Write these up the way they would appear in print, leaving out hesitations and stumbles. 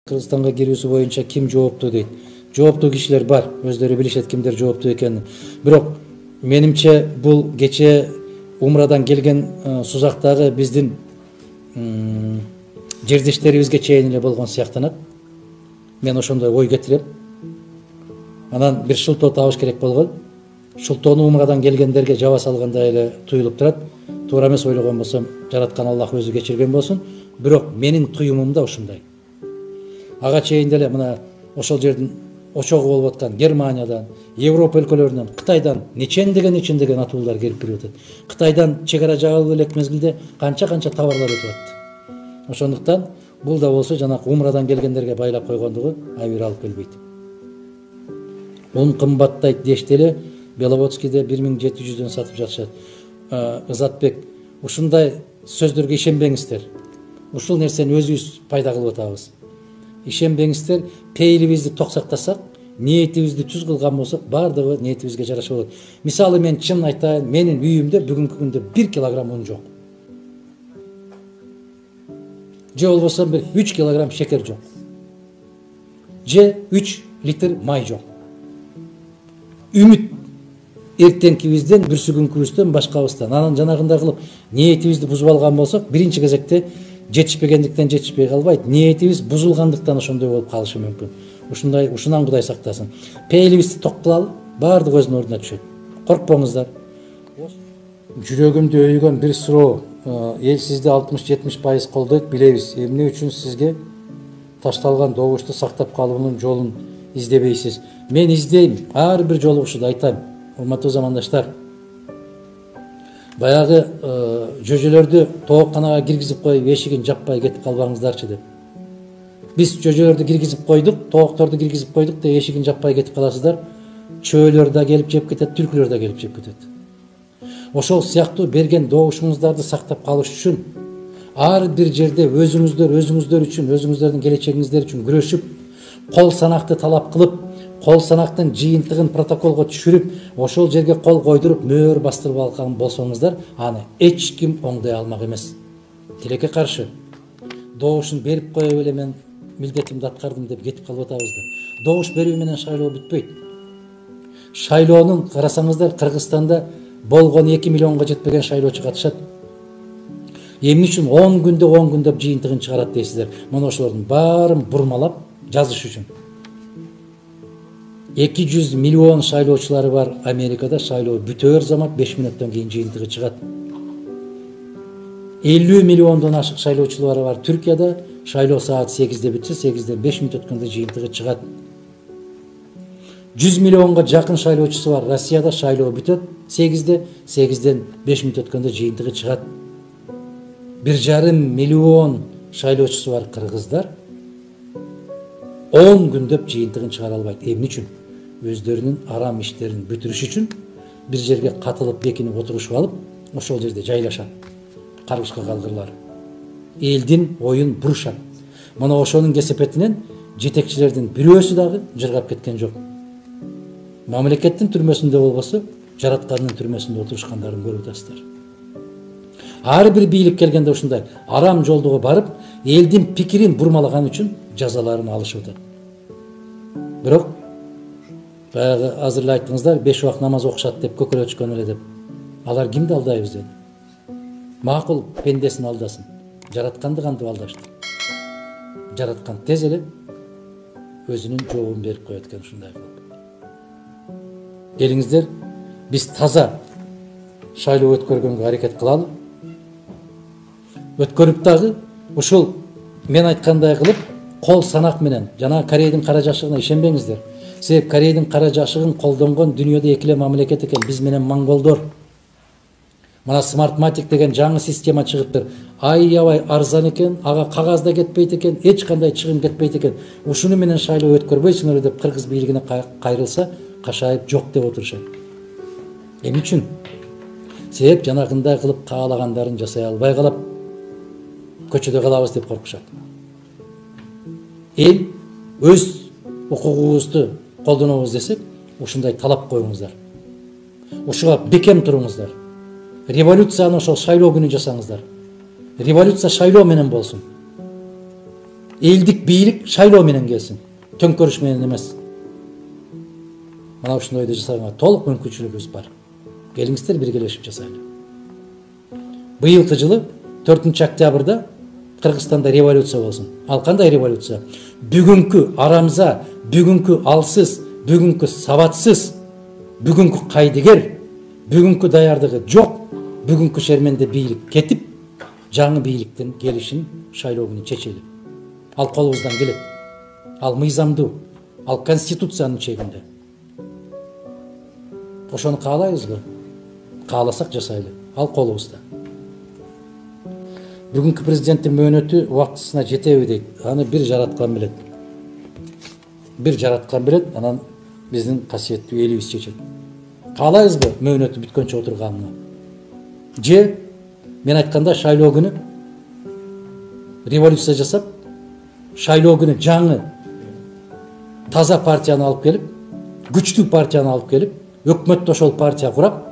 Кыргызстанга кирүүсү боюнча ким жооптуу дейт. Жооптуу кишилер бар, өздөрү билишет кимдер жооптуу экенин. Бирок менимче бул кече Умрадан келген сузактагы биздин жердештерибизге чейин эле болгон сыяктанат. Мен ошондой ой кетирем. Анан бир шылтоо табыш керек болгон. Шылтоону Умрадан келгендерге жаба салгандай эле туюлуп турат. Туура эмес ойлогон болсом, жараткан Аллах өзү кечирген болсун. Бирок менин туюмум да ушундай. Ага чейин деле мына ошол жердин очогу болуп аткан Германиядан, Европа өлкөлөрүнөн, Кытайдан нечендеген атуулар келип кирип атат. Кытайдан чек ара жабылып элек мезгилде канча товарлар өтүп атты. Ошондуктан бул да болсо жанакы Умрадан келгендерге байлап койгондугу айбир алып келбейт. Он кымбаттайт дешти эле Беловодскийде 1700дөн сатып жатышат. Ызатбек, ушундай сөздөргө ишенбеңиздер. Ушул нерсени өзүбүз пайда кылып атабыз. Ишенбеңиздер, пейилибизди ток сактасак, ниетибизди түз кылган болсок, бардыгы ниетибизге жараша болот. Мисалы мен чын айтайын, менин үйүмдө бүгүнкү күндө 1 килограмм un жок. Же болбосо 3 килограмм шекер жок. Же 3 литр май жок. Үмүт эртеңкибизден, бүрсүгүнкүбүздөн, башкабыздан. Анан жанагындай кылып ниетибизди бузуп алган болсок, биринчи кезекте жетишпегендиктен жетишпей калбайт, ниетибиз бузулгандыктан ошондой болуп калышы мүмкүн. Ушунан Кудай сактасын. Пейилибизди ток кылалы, бардыгы өзүнүн ордуна түшөт. Коркпоңуздар. Жүрөгүмдү өйгөн бир суроо, эл сизди 60-70% колдойт, билебиз. Эмне үчүн сизге ташталган добушту сактап калуунун жолун издебейсиз? Мен издейм, ар бир жолугушууда айтайм. Урматтуу замандаштар, баягы жөжөлөрдү тоокканага киргизип коюп, эшигин жаппай кетип калбаңыздарчы деп. Биз жөжөлөрдү киргизип койдук, тоокторду киргизип койдук да эшигин жаппай кетип каласыздар. Чөөлөр да келип жеп кетет, түлкүлөр да келип жеп кетет. Ошол сыяктуу берген добушуңуздарды сактап калыш үчүн ар бир жерде өзүңүздөр үчүн, өзүңүздөрдүн келечегиңиздер үчүн күрөшүп, кол санакты талап кылып, кол санактын жыйынтыгын протоколго түшүрүп, ошол жерге кол койдуруп, мөөр бастырып алган болсоңуздар, аны эч ким оңдой алмак эмес. Тилекке каршы добушун берип коюп эле мен милдетимди аткардым деп кетип калып атабыз да. Добуш берүү менен шайлоо бүтпөйт. Шайлоонун карасаңыздар, Кыргызстанда болгон 2 миллионго жетпеген шайлоочу катышат. Эмне үчүн 10 күндө жыйынтыгын чыгарат дейсиздер. Мына ошолордун баарын бурмалап жазыш үчүн. 200 миллион шайлоочулары бар Америкада, шайлоо бүтөр замат 5 мүнөттөн кийин жыйынтыгы чыгат. 50 миллиондон ашык шайлоочулары бар Түркияда, шайлоо саат 8-де бүтсө, 8-ден 5 мүнөт өткөндө жыйынтыгы чыгат. 100 миллионго жакын шайлоочусу бар Россияда, шайлоо бүтөт, 8-де, 8-ден 5 мүнөт өткөндө жыйынтыгы чыгат. 1,5 миллион шайлоочусу бар кыргыздар 10 күндөп жыйынтыгын чыгара албайт. Эмне үчүн? Өздөрүнүн арам иштерин бүтүрүш үчүн бир жерге катылып, бекинип отурушуп алып, ошол жерде жайлашат. Каргышка калгырлар. Элдин оюн бурушат. Мына ошонун кесепетинен жетекчилердин бирөөсү дагы жыргап кеткен жок. Мамлекеттин түрмөсүндө болбосо, жараткандын түрмөсүндө отурушкандарын көрүп атасыздар. Ар бир бийлик келгенде ушундай арам жолдого барып, элдин пикирин бурмалаган үчүн жазаларын алышып атат. Бирок баягы азыр эле айттыңыздар, 5 убак намаз окушат деп көкөрөчкөн эле деп. Алар кимди алдайбыз dedi? Макул пендесин алдасын. Жаратканды кантип алдашты? Жараткан тез эле өзүнүн жообун берип коет экен ушундай кылып. Келиңиздер, биз таза шайлоо өткөргөнгө аракет кылалы. Өткөрүп дагы ушул мен айткандай кылып, кол санак менен жана Корейдин кара жашыгына ишенбеңиздер. Себеп Корейдин кара жашыгын колдонгон дүйнөдө экиле мамлекет экен, биз менен монголдор. Мына Smartmatic деген жаңы система чыгыптыр. Аябай арзан экен, ага кагаз да кетпейт экен, эч кандай чыгым кетпейт экен. Ушуну менен шайлоо өткөрбөйсүңөр деп кыргыз бийлигине кайрылса, кашайып жок деп отурушат. Эмне үчүн? Себеп жанагындай кылып каалагандарын жасай албай калып, көчөдө калабыз деп коркушат. Эл өз укугубузду колдонобуз десек, ушундай талап коюңуздар. Ушуга бекем туруңуздар. Революцияны ошол шайлоо күнү жасаңыздар. Революция шайлоо менен болсун. элдик бийлик шайлоо менен келсин, төңкөрүш менен эмес. Мына ушундайды жасаганга толук мүмкүнчүлүгүбүз бар. Келиңиздер биргелешип жасайлы. Быйылкы жылы 4-октябрда Кыргызстанда революция болсун. Ал кандай революция? Бүгүнкү арамза, бүгүнкү алсыз, бүгүнкү сабатсыз, бүгүнкү кайдыгер, бүгүнкү даярдыгы жок, бүгүнкү шерменде бийлик кетип, жаңы бийликтин келишин шайлоо күнү чечели. Ал колубуздан келет. Ал мыйзамдуу, ал конституциянын чегинде. Ошону каалайбызбы? Кааласак жасайлы. Ал колубузда. Бүгүнкү президенттин мөөнөтү убактысына жетеби дейт. Аны бир жараткан билет. Бир жараткан билет, анан биздин касиеттүү элибиз чечет. Каалайбызбы мөөнөтү бүткөнчө отурганына? Же мен айтканда шайлоо күнү революция жасап, шайлоо күнү жаңы таза партияны алып келип, күчтүү партияны алып келип, өкмөттө ошол партия курап,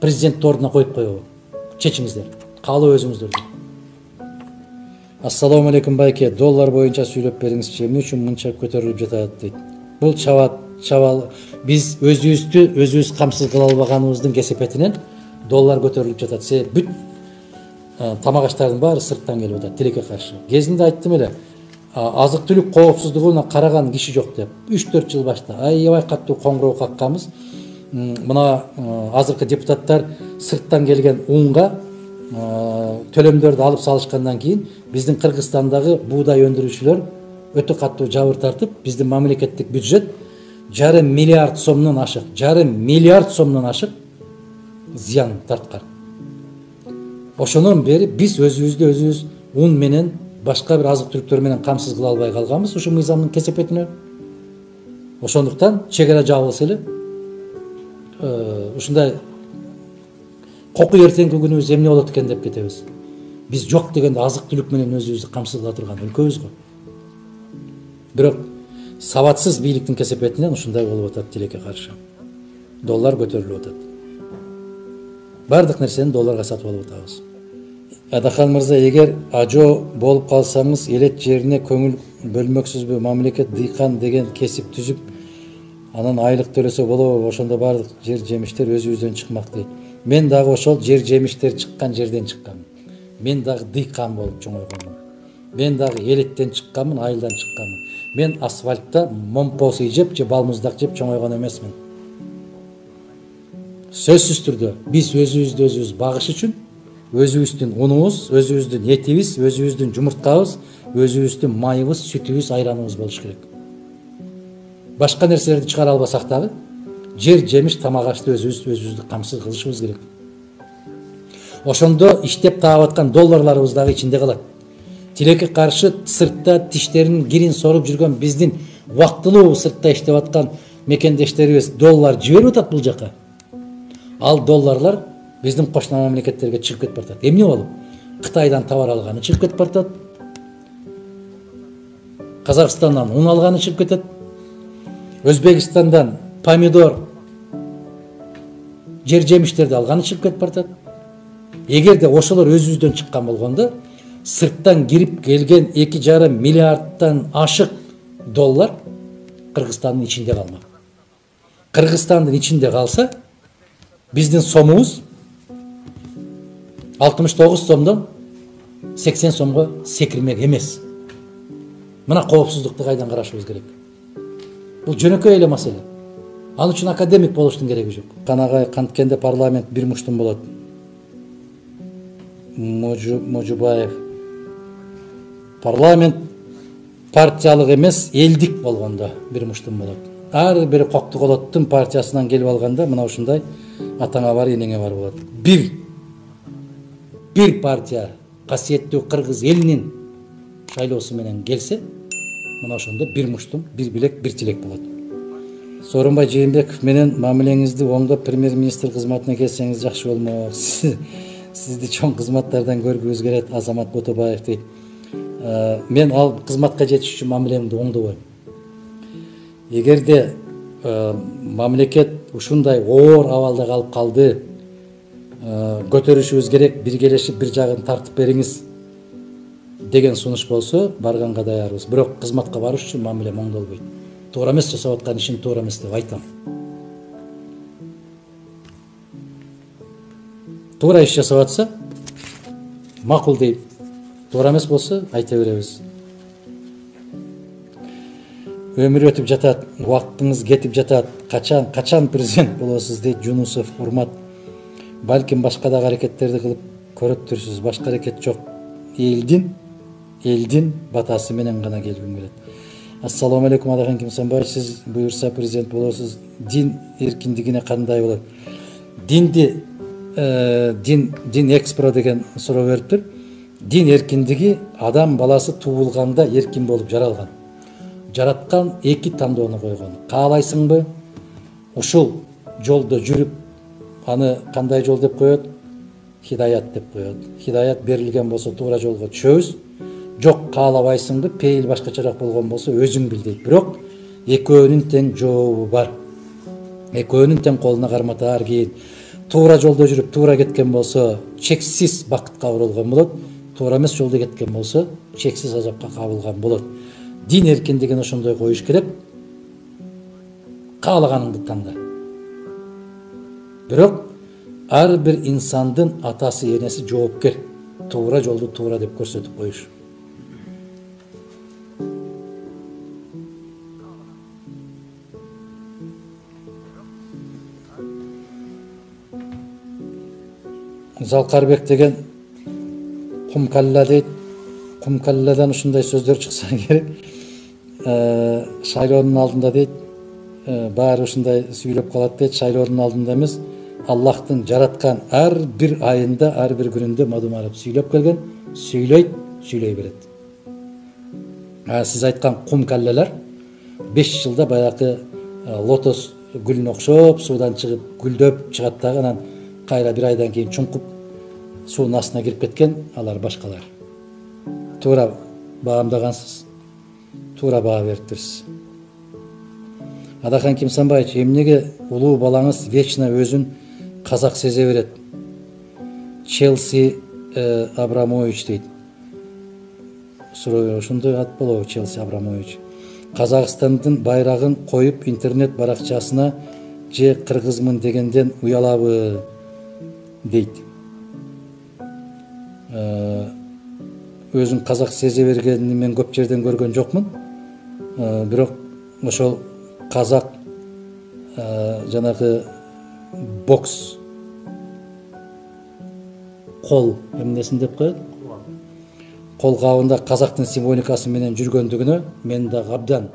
президент ордуна коюп коебу? Чечиңиздер. Каалоо өзүңүздөрдү. Ассаламу алейкум байке, доллар боюнча сүйлөп бериңизчи, эмне үчүн мынча көтөрүлүп жатат дейт. Бул чабал биз өзүбүз камсыз кыла албаганыбыздын кесепетинен доллар көтөрүлүп жатат. Себеп бүт тамак аштардын баары сырттан келип атат, тилекке каршы. Кезинде айттым эле, азык түлүк коопсуздугуна караган киши жок деп. 3-4 жыл башта аябай каттуу коңгуроо какканбыз. Мына азыркы депутаттар сырттан келген унга төлөмдөрдү алып салышкандан кийин биздин Кыргызстандагы буудай өндүрүүчүлөр өтө каттуу жабыр тартып, биздин мамлекеттик бюджет 1,5 миллиард сомдон ашык, 1,5 миллиард сомдон ашык зыян тарткан. Ошонун бери биз өзүбүз ун менен башка бир азык түлүктөр менен камсыз кыла албай калганбыз ушу мыйзамдын кесепетине. Ошондуктан чегара жабылса эле ушундай коку эртеңки күнүбүз эмне болот экен деп кетебиз. Биз жок дегенде азык түлүк менен өзүбүздү камсыз кыла турган өлкөбүз го. Бирок сабатсыз бийликтин кесепетинен ушундай болуп атат тилекке каршы. Доллар көтөрүлүп атат. Бардык нерсени долларга сатып алып атабыз. Адахан мырза, эгер ажо болуп калсаңыз, элет жерине көңүл бөлмөксүзбү? Мамлекет дыйкан деген кесип түзүп, анан айлык төлөсө болобу? Ошондо бардык жер жемиштер өзүбүздөн чыкмак дейт. Мен дагы ошол жер жемиштер чыккан жерден чыкканмын. Мен дагы дыйкан болуп чоңойгонмун. Мен дагы элеттен чыкканмын, айылдан чыкканмын. Мен асфальтта момпосый жеп же балмуздак жеп чоңойгон эмесмин. Сөзсүз түрдө биз өзүбүз багыш үчүн өзүбүздүн унубуз, өзүбүздүн этибиз, өзүбүздүн жумурткабыз, өзүбүздүн майыбыз, сүтүбүз, айраныбыз болуш керек. Башка нерселерди чыгара албасак дагы жер жемиш тамак ашты өзүбүздү камсыз кылышыбыз керек. Ошондо иштеп таап аткан долларларыбыз дагы ичинде калат. Тилекке каршы сыртта тиштеринин кирин соруп жүргөн биздин убактылуу сыртта иштеп аткан мекендештерибиз доллар жиберип атат бул жака. Ал долларлар биздин кошуна мамлекеттерге чыгып кетип атат. Эмне болуп? Кытайдан товар алганы чыгып кетип атат. Казакстандан ун алганы чыгып кетет. Өзбекстандан помидор, жер жемиштерди алганы чыгып кетип атат. Эгерде ошолор өзүбүздөн чыккан болгондо, сырттан кирип келген 2,5 миллиардтан ашык доллар Кыргызстандын ичинде калмак. Кыргызстандын ичинде калса, биздин сомубуз 69 сомдон 80 сомго секирмек эмес. Мына коопсуздукту кайдан карашыбыз керек? Бул жөнөкөй эле маселе. Ал үчүн академик болуштун кереги жок. Канагай канткенде парламент бир муштум болот. Можубаев. Парламент партиялык эмес, элдик болгондо бир муштум болот. Ар бир коктук олоттун партиясынан келип алганда мына ушундай атаңа бар, энеңе бар болот. Бир партия касиеттүү кыргыз элинин шайлоосу менен келсе, мына ошондо бир муштум, бир билек, бир тилек болот. Сооронбай Жээнбеков менен мамилеңизди оңдоп премьер-министр кызматына келсеңиз жакшы болмок. Сизди чоң кызматтардан көргүбүз келет, Азамат Ботобаев дейт. Мен ал кызматка жетиш үчүн мамилемди оңдобойм. Эгерде мамлекет ушундай оор абалда калып калды, көтөрүшүбүз керек, биргелешип бир жагын тартып бериңиз. деген сунуш болсо барганга даярбыз. Бирок кызматка барыш үчүн мамиле моңдолбойт. Туура эмес жасап аткан ишин туура эмес деп айтам. Туура иш жасап атса макул дейм. Туура эмес болсо айта беребиз. Өмүр өтүп жатат, убактыңыз кетип жатат. Качан президент болосуз дейт Жунусов Урмат. Балким башка да аракеттерди кылып көрөттүрсүз. Башка аракет жок. Элдин батасы менен гана келгим келет. Ассаламу алейкум Адахан Кимсанбаевич, сиз буюрса президент болосуз. Дин эркиндигине кандай болот? Дин экспро деген суроо бериптир. Дин эркиндиги адам баласы туулганда эркин болуп жаралган. Жараткан эки тандоону койгон. Каалайсыңбы? Ушул жолдо жүрүп, аны кандай жол деп коет? Хидаят деп коет. Хидаят берилген болсо туура жолго түшөбүз. Жок, каалабайсыңбы? Пейил башкачараак болгон болсо өзүң бил дейт. Бирок экөөнүн тең жообу бар. Экөөнүн тең колуна карматаар кийин туура жолдо жүрүп туура кеткен болсо чексиз бакытка урулган болот. Туура эмес жолдо кеткен болсо чексиз азапка кабылган болот. Дин эркиндигин ошондой коюш керек. Каалаганыңды танда. Бирок ар бир инсандын атасы, энеси жоопкер. Туура жолду туура деп көрсөтүп коюш. Залкарбек деген кумкалла дейт. Кумкалладан ушундай сөздөр чыкса керек. Шайлоонун алдында дейт, баары ушундай сүйлөп калат дейт. Шайлоонун алдында эмес, Аллахтын жараткан ар бир айында, ар бир күнүндө мадумарап сүйлөп келген, сүйлөй берет. Сиз айткан кумкаллалар 5 жылда баягы лотос гүлүнө окшоп суудан чыгып гүлдөп чыгат дагы, анан кайра бир айдан кийин чуңкуп суунун астына кирип кеткен, алар башкалар. Туура баамдагансыз, туура баа бериптирсиз. Адахан Кимсанбаевич, эмнеге улуу балаңыз вечно өзүн казак сезе берет? Челси Абрамович дейт. Суроо ошондой ат болобу, Челси Абрамович. Казакстандын байрагын коюп интернет баракчасына же кыргызмын дегенден уялабы дейт. Өзүн казак сезе бергенин мен көп жерден көргөн жокмун. Бирок ошол казак жанагы бокс кол эмнесин деп коет? Кол кабында казактын символикасы менен жүргөндүгүнө мен да абдан